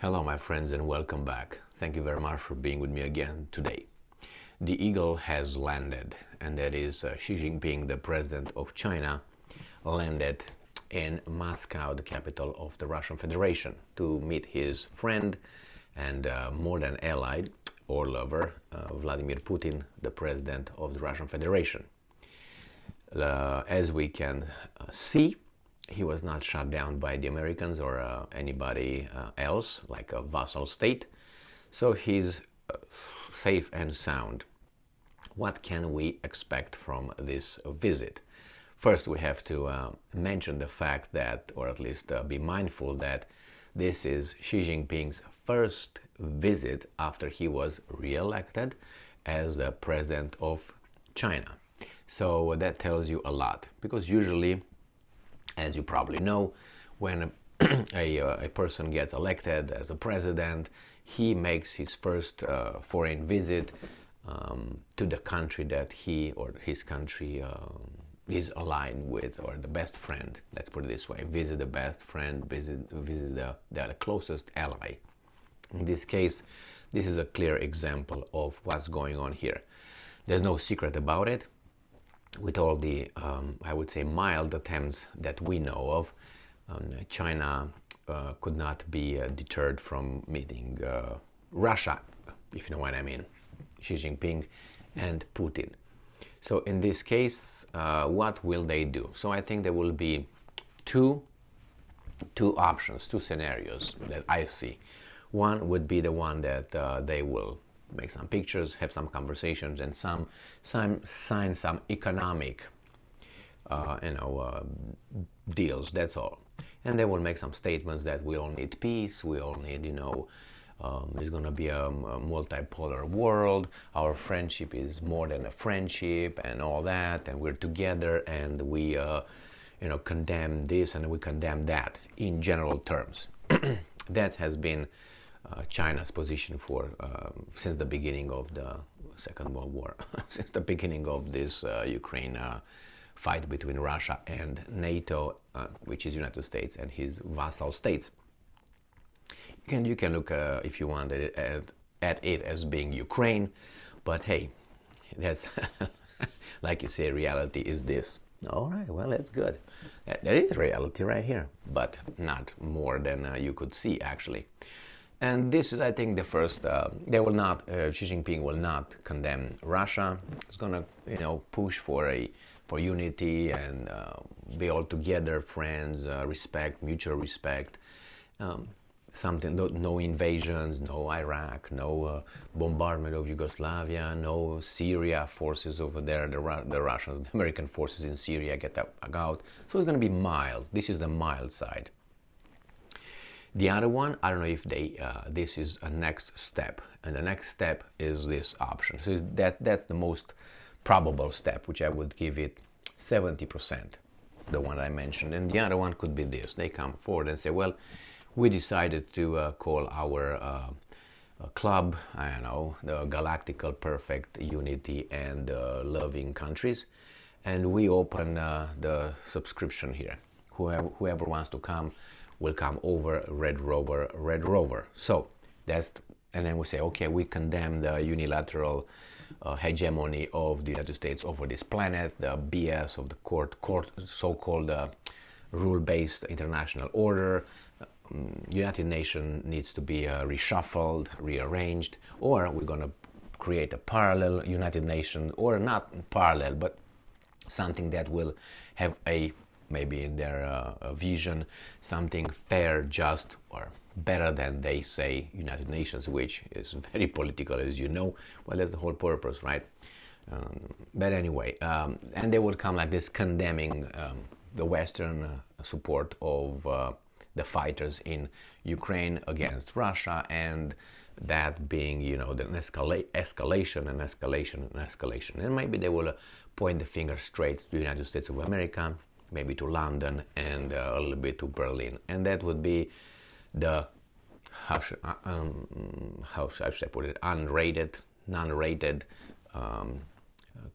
Hello, my friends, and welcome back. Thank you very much for being with me again today. The eagle has landed, and that is Xi Jinping, the president of China, landed in Moscow, the capital of the Russian Federation, to meet his friend and more than ally or lover, Vladimir Putin, the president of the Russian Federation. As we can see, he was not shut down by the Americans or anybody else, like a vassal state. So he's safe and sound. What can we expect from this visit? First, we have to mention the fact that, or at least be mindful that this is Xi Jinping's first visit after he was re-elected as the president of China. So that tells you a lot, because usually, as you probably know, when a person gets elected as a president, he makes his first foreign visit to the country that he or his country is aligned with, or the best friend. Let's put it this way: visit the best friend, visit the closest ally. In this case, this is a clear example of what's going on here. There's no secret about it. With all the, I would say, mild attempts that we know of, China could not be deterred from meeting Russia, if you know what I mean, Xi Jinping and Putin. So in this case, what will they do? So I think there will be two options, two scenarios that I see. One would be the one that they will make some pictures, have some conversations, and sign some economic, deals. That's all. And they will make some statements that we all need peace. We all need, there's going to be a multipolar world. Our friendship is more than a friendship, and all that. And we're together, and we, condemn this and we condemn that in general terms. That has been China's position for since the beginning of the Second World War, since the beginning of this Ukraine fight between Russia and NATO, which is United States and his vassal states. You can look, if you want, at it as being Ukraine, but hey, that's like you say, reality is this. All right, well, that's good. That is reality right here, but not more than you could see, actually. And this is, I think, the first. They will not. Xi Jinping will not condemn Russia. He's gonna, push for unity and be all together, friends, respect, mutual respect. Something. No invasions, no Iraq, no bombardment of Yugoslavia, no Syria forces over there. The Russians, the American forces in Syria get out. So it's gonna be mild. This is the mild side. The other one, I don't know if this is a next step, and the next step is this option. So that's the most probable step, which I would give it 70%, the one I mentioned. And the other one could be this: they come forward and say, well, we decided to call our club, I don't know, the Galactical Perfect Unity and Loving Countries, and we open the subscription here. Whoever wants to come will come over, Red Rover. So and then we say, okay, we condemn the unilateral hegemony of the United States over this planet, the BS of the so-called rule-based international order. United Nations needs to be reshuffled, rearranged, or we're going to create a parallel United Nations, or not parallel, but something that will have maybe in their vision, something fair, just, or better than they say United Nations, which is very political, as you know. Well, that's the whole purpose, right? But anyway, and they would come like this, condemning the Western support of the fighters in Ukraine against Russia, and that being, the escalation and escalation and escalation. And maybe they will point the finger straight to the United States of America, maybe to London, and a little bit to Berlin. And that would be the, how should I put it, non-rated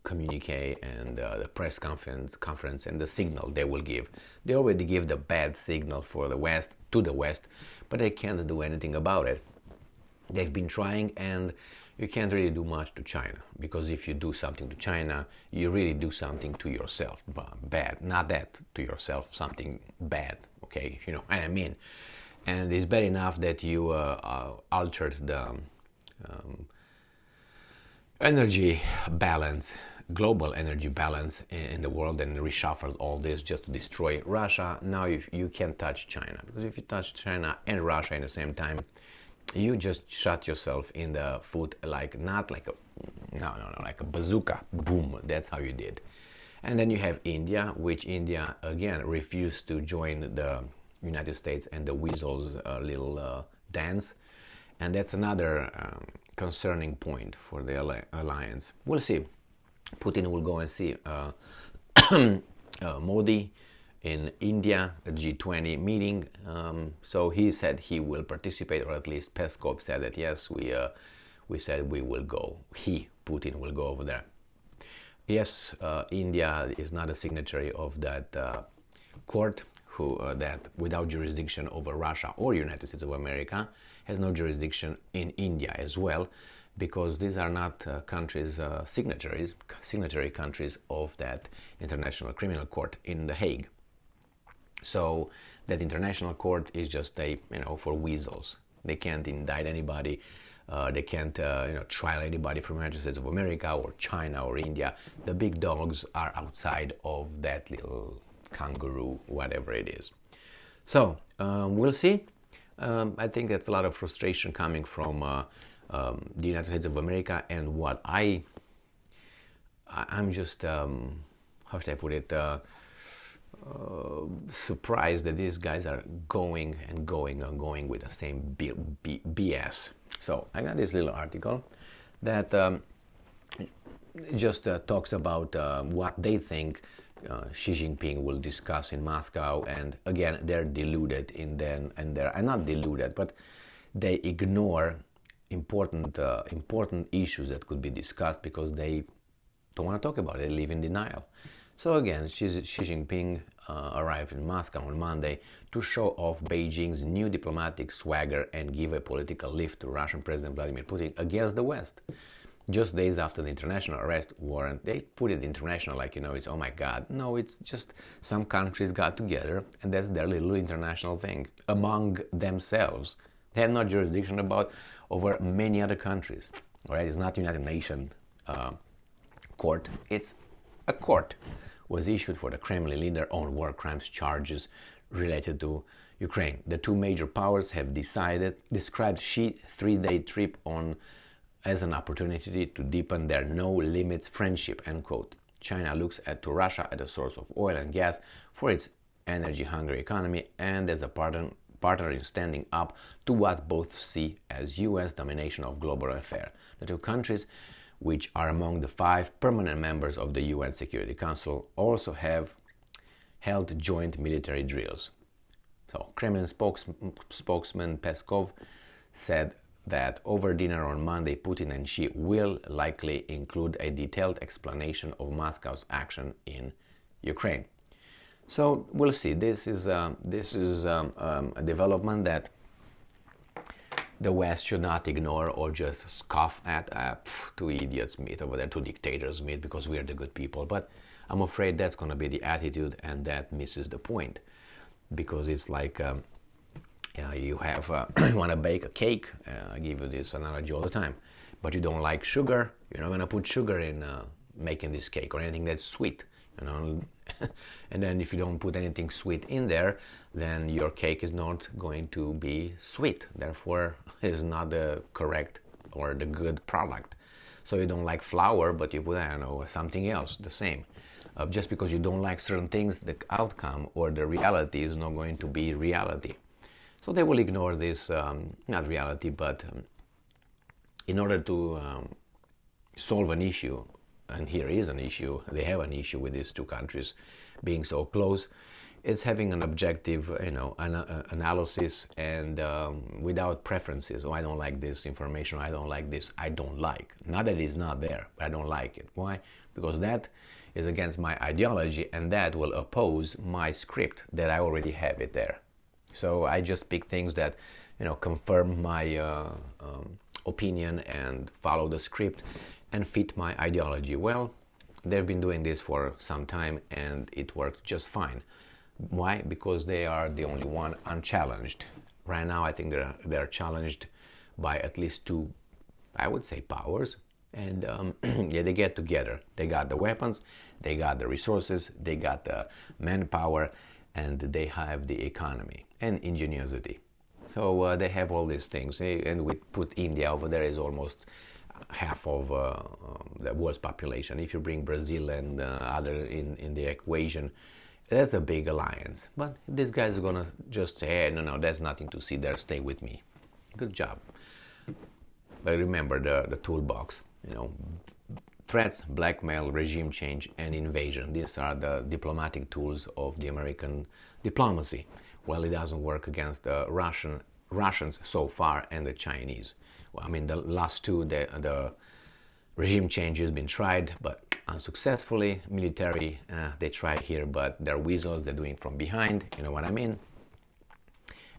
communique and the press conference and the signal they will give. They already give the bad signal for the West, to the West, but they can't do anything about it. They've been trying, and you can't really do much to China, because if you do something to China, you really do something to yourself bad. Not that to yourself, something bad, okay? You know what I mean. And it's bad enough that you altered the energy balance, global energy balance in the world, and reshuffled all this just to destroy Russia. Now you can't touch China, because if you touch China and Russia at the same time, you just shot yourself in the foot, like not like a like a bazooka, boom. That's how you did. And then you have India, which India again refused to join the United States and the weasel's little dance, and that's another concerning point for the alliance. We'll see. Putin will go and see Modi in India, a G20 meeting. So he said he will participate, or at least Peskov said that yes, we said we will go. Putin will go over there. Yes, India is not a signatory of that court, that without jurisdiction over Russia or United States of America, has no jurisdiction in India as well, because these are not countries, signatory countries of that International Criminal Court in The Hague. So that international court is just for weasels. They can't indict anybody. They can't trial anybody from the United States of America or China or India. The big dogs are outside of that little kangaroo, whatever it is. So we'll see. I think that's a lot of frustration coming from the United States of America, and what I'm just how should I put it? Surprised that these guys are going with the same BS. So I got this little article that just talks about what they think Xi Jinping will discuss in Moscow, and again they're deluded in them, and they're not deluded, but they ignore important issues that could be discussed because they don't want to talk about it. They live in denial. So again, Xi Jinping arrived in Moscow on Monday to show off Beijing's new diplomatic swagger and give a political lift to Russian President Vladimir Putin against the West. Just days after the international arrest warrant, they put it international like, it's, oh my God. No, it's just some countries got together, and that's their little international thing among themselves. They have no jurisdiction over many other countries. All right, it's not United Nations court. It's a court was issued for the Kremlin leader on war crimes charges related to Ukraine. The two major powers have described Xi's three-day trip as an opportunity to deepen their no-limits friendship, end quote. China looks to Russia as a source of oil and gas for its energy-hungry economy, and as a partner in standing up to what both see as U.S. domination of global affairs. The two countries, which are among the 5 permanent members of the UN Security Council, also have held joint military drills. So, Kremlin spokesman Peskov said that over dinner on Monday, Putin and Xi will likely include a detailed explanation of Moscow's action in Ukraine. So we'll see. This is a development that the West should not ignore or just scoff at. Two idiots meet over there, two dictators meet because we are the good people. But I'm afraid that's going to be the attitude, and that misses the point, because it's like you have you want to bake a cake. I give you this analogy all the time, but you don't like sugar. You're not going to put sugar in making this cake or anything that's sweet. And then if you don't put anything sweet in there, then your cake is not going to be sweet. Therefore, it's not the correct or the good product. So you don't like flour, but you put, something else, the same. Just because you don't like certain things, the outcome or the reality is not going to be reality. So they will ignore this, not reality, but in order to solve an issue, and here is an issue, they have an issue with these two countries being so close, it's having an objective, analysis, and without preferences. Oh, I don't like this information, I don't like this, I don't like. Not that it's not there, but I don't like it. Why? Because that is against my ideology, and that will oppose my script that I already have it there. So I just pick things that, confirm my opinion and follow the script and fit my ideology. Well, they've been doing this for some time and it works just fine. Why? Because they are the only one unchallenged. Right now, I think they're challenged by at least two, I would say, powers. And yeah, they get together. They got the weapons, they got the resources, they got the manpower, and they have the economy and ingenuity. So they have all these things. And we put India over there is almost half of the world's population. If you bring Brazil and other in the equation, that's a big alliance. But these guys are gonna just say, hey, no, there's nothing to see there. Stay with me. Good job. But remember the toolbox. Threats, blackmail, regime change, and invasion. These are the diplomatic tools of the American diplomacy. Well, it doesn't work against the Russians so far and the Chinese. Well, I mean, the last two, the regime change has been tried, but unsuccessfully. Military, they try here, but they're weasels. They're doing it from behind. You know what I mean?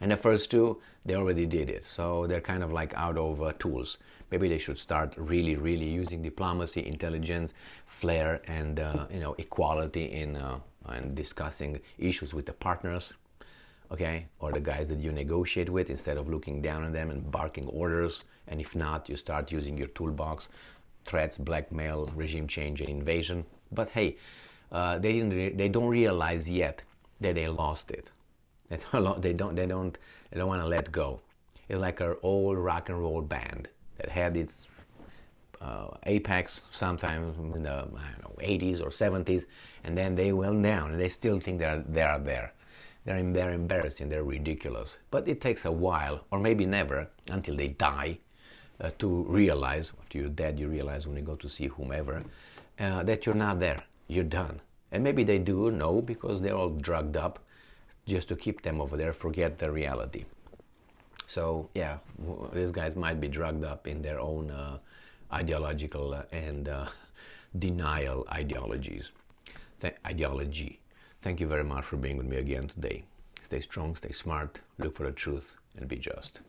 And the first two, they already did it. So they're kind of like out of tools. Maybe they should start really, really using diplomacy, intelligence, flair, and equality in discussing issues with the partners, okay, or the guys that you negotiate with, instead of looking down on them and barking orders. And if not, you start using your toolbox: threats, blackmail, regime change, and invasion. But hey, they don't realize yet that they lost it. They don't want to let go. It's like an old rock and roll band that had its apex sometime in the 80s or 70s, and then they went down, and they still think they are there. They're embarrassing, they're ridiculous. But it takes a while, or maybe never, until they die, to realize. After you're dead, you realize when you go to see whomever that you're not there. You're done. And maybe they do know, because they're all drugged up, just to keep them over there, forget the reality. So yeah, these guys might be drugged up in their own ideological and denial ideologies. Ideology. Thank you very much for being with me again today. Stay strong, stay smart, look for the truth, and be just.